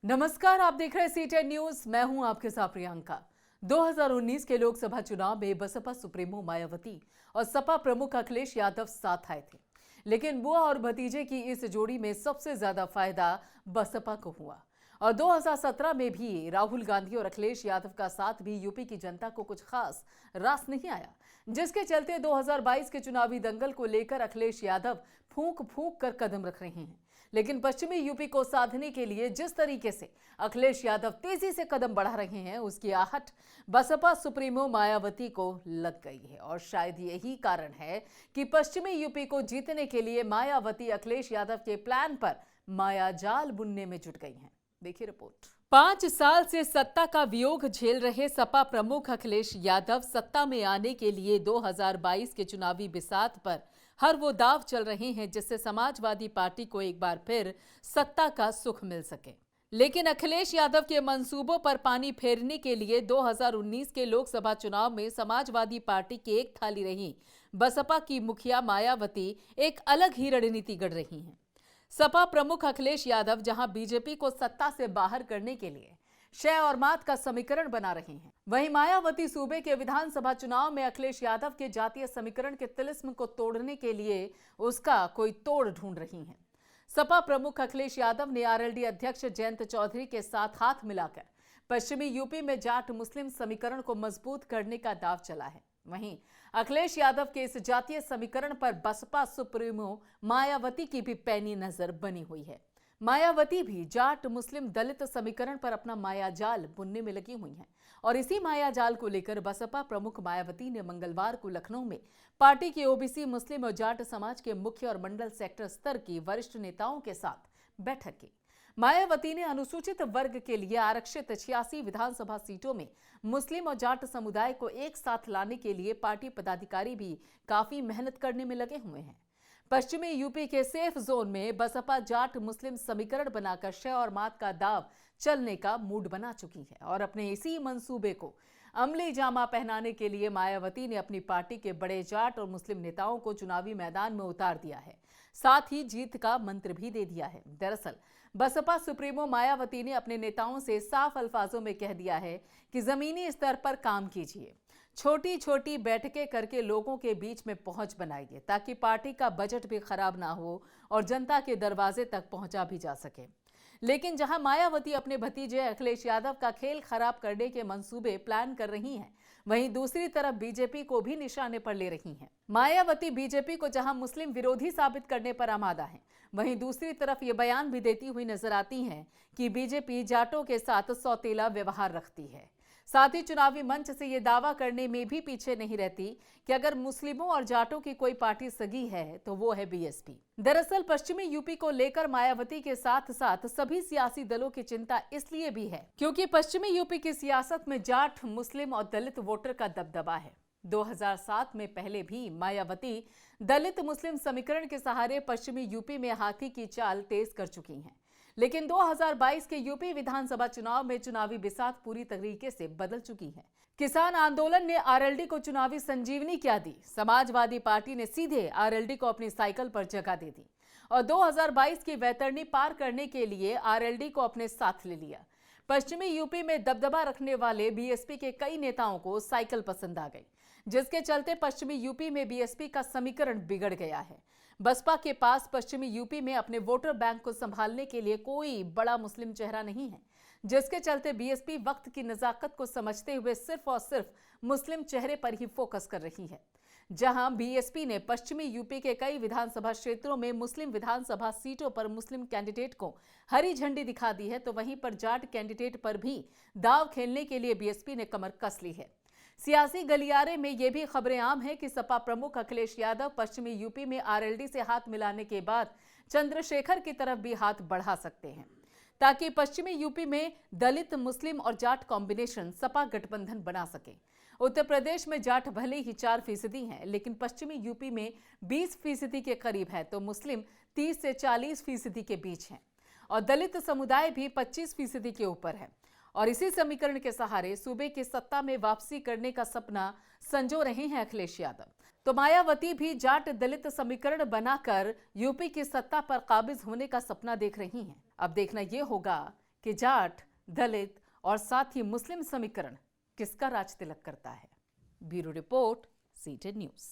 नमस्कार, आप देख रहे हैं सी10 न्यूज। मैं हूं आपके साथ प्रियंका। 2019 के लोकसभा चुनाव में बसपा सुप्रीमो मायावती और सपा प्रमुख अखिलेश यादव साथ आए थे, लेकिन बुआ और भतीजे की इस जोड़ी में सबसे ज्यादा फायदा बसपा को हुआ। और 2017 में भी राहुल गांधी और अखिलेश यादव का साथ भी यूपी की जनता को कुछ खास रास नहीं आया, जिसके चलते 2022 के चुनावी दंगल को लेकर अखिलेश यादव फूंक फूंक कर कदम रख रहे हैं। लेकिन पश्चिमी यूपी को साधने के लिए जिस तरीके से अखिलेश यादव तेजी से कदम बढ़ा रहे हैं, उसकी आहट बसपा सुप्रीमो मायावती को लग गई है। और शायद यही कारण है कि पश्चिमी यूपी को जीतने के लिए मायावती अखिलेश यादव के प्लान पर मायाजाल बुनने में जुट गई हैं। देखिए रिपोर्ट। 5 साल से सत्ता का वियोग झेल रहे सपा प्रमुख अखिलेश यादव सत्ता में आने के लिए 2022 के चुनावी बिसात पर हर वो दाव चल रहे हैं जिससे समाजवादी पार्टी को एक बार फिर सत्ता का सुख मिल सके। लेकिन अखिलेश यादव के मंसूबों पर पानी फेरने के लिए 2019 के लोकसभा चुनाव में समाजवादी पार्टी की एक थाली रही बसपा की मुखिया मायावती एक अलग ही रणनीति गढ़ रही हैं। सपा प्रमुख अखिलेश यादव जहां बीजेपी को सत्ता से बाहर करने के लिए शय और मात का समीकरण बना रहे हैं, वहीं मायावती सूबे के विधानसभा चुनाव में अखिलेश यादव के जातीय समीकरण के तिलिस्म को तोड़ने के लिए उसका कोई तोड़ ढूंढ रही हैं। सपा प्रमुख अखिलेश यादव ने आरएलडी अध्यक्ष जयंत चौधरी के साथ हाथ मिलाकर पश्चिमी यूपी में जाट मुस्लिम समीकरण को मजबूत करने का दाव चला है। वहीं अखिलेश यादव के इस जातीय समीकरण पर बसपा सुप्रीमो मायावती की भी पैनी नजर बनी हुई है। मायावती भी जाट मुस्लिम दलित समीकरण पर अपना मायाजाल बुनने में लगी हुई हैं। और इसी मायाजाल को लेकर बसपा प्रमुख मायावती ने मंगलवार को लखनऊ में पार्टी के ओबीसी मुस्लिम और जाट समाज के मुख्य और मंडल सेक्टर स्तर की वरिष्ठ नेताओं के साथ बैठक की। मायावती ने अनुसूचित वर्ग के लिए आरक्षित 86 विधानसभा सीटों में मुस्लिम और जाट समुदाय को एक साथ लाने के लिए पार्टी पदाधिकारी भी काफी मेहनत करने में लगे हुए हैं। पश्चिमी यूपी के सेफ जोन में बसपा जाट मुस्लिम समीकरण बनाकर शय और मात का दाव चलने का मूड बना चुकी है। और अपने इसी मंसूबे को अमली जामा पहनाने के लिए मायावती ने अपनी पार्टी के बड़े जाट और मुस्लिम नेताओं को चुनावी मैदान में उतार दिया है, साथ ही जीत का मंत्र भी दे दिया है। दरअसल बसपा सुप्रीमो मायावती ने अपने नेताओं से साफ अल्फाजों में कह दिया है कि जमीनी स्तर पर काम कीजिए, छोटी छोटी बैठकें करके लोगों के बीच में पहुंच बनाइए ताकि पार्टी का बजट भी खराब ना हो और जनता के दरवाजे तक पहुंचा भी जा सके। लेकिन जहां मायावती अपने भतीजे अखिलेश यादव का खेल खराब करने के मंसूबे प्लान कर रही हैं, वहीं दूसरी तरफ बीजेपी को भी निशाने पर ले रही हैं। मायावती बीजेपी को जहां मुस्लिम विरोधी साबित करने पर आमादा है, वहीं दूसरी तरफ ये बयान भी देती हुई नजर आती हैं कि बीजेपी जाटों के साथ सौतेला व्यवहार रखती है। साथ ही चुनावी मंच से ये दावा करने में भी पीछे नहीं रहती कि अगर मुस्लिमों और जाटों की कोई पार्टी सगी है तो वो है बीएसपी। दरअसल पश्चिमी यूपी को लेकर मायावती के साथ साथ सभी सियासी दलों की चिंता इसलिए भी है क्योंकि पश्चिमी यूपी की सियासत में जाट मुस्लिम और दलित वोटर का दबदबा है। 2007 में पहले भी मायावती दलित मुस्लिम समीकरण के सहारे पश्चिमी यूपी में हाथी की चाल तेज कर चुकी हैं। लेकिन 2022 के यूपी विधानसभा चुनाव में चुनावी बिसात पूरी तरीके से बदल चुकी है। किसान आंदोलन ने आरएलडी को चुनावी संजीवनी क्या दी, समाजवादी पार्टी ने सीधे आरएलडी को अपनी साइकिल पर जगह दे दी और 2022 की वैतरणी पार करने के लिए आरएलडी को अपने साथ ले लिया। पश्चिमी यूपी में दबदबा रखने वाले बीएसपी के कई नेताओं को साइकिल पसंद आ गई, जिसके चलते पश्चिमी यूपी में बीएसपी का समीकरण बिगड़ गया है। बसपा के पास पश्चिमी यूपी में अपने वोटर बैंक को संभालने के लिए कोई बड़ा मुस्लिम चेहरा नहीं है, जिसके चलते बीएसपी वक्त की नजाकत को समझते हुए सिर्फ और सिर्फ मुस्लिम चेहरे पर ही फोकस कर रही है। जहां बीएसपी ने पश्चिमी यूपी के कई विधानसभा क्षेत्रों में मुस्लिम विधानसभा सीटों पर मुस्लिम कैंडिडेट को हरी झंडी दिखा दी है, तो वहीं पर जाट कैंडिडेट पर भी दाव खेलने के लिए बीएसपी ने कमर कस ली है। सियासी गलियारे में ये भी खबरें आम हैं कि सपा प्रमुख अखिलेश यादव पश्चिमी यूपी में आरएलडी से हाथ मिलाने के बाद चंद्रशेखर की तरफ भी हाथ बढ़ा सकते हैं ताकि पश्चिमी यूपी में दलित मुस्लिम और जाट कॉम्बिनेशन सपा गठबंधन बना सके। उत्तर प्रदेश में जाट भले ही 4% हैं, लेकिन पश्चिमी यूपी में 20% के करीब है, तो मुस्लिम 30 से 40% के बीच हैं और दलित समुदाय भी 25% के ऊपर है। और इसी समीकरण के सहारे सूबे की सत्ता में वापसी करने का सपना संजो रहे हैं अखिलेश यादव। तो मायावती भी जाट दलित समीकरण बनाकर यूपी की सत्ता पर काबिज होने का सपना देख रही हैं। अब देखना यह होगा कि जाट, दलित और साथ ही मुस्लिम समीकरण किसका राज तिलक करता है। Bureau report, seated news.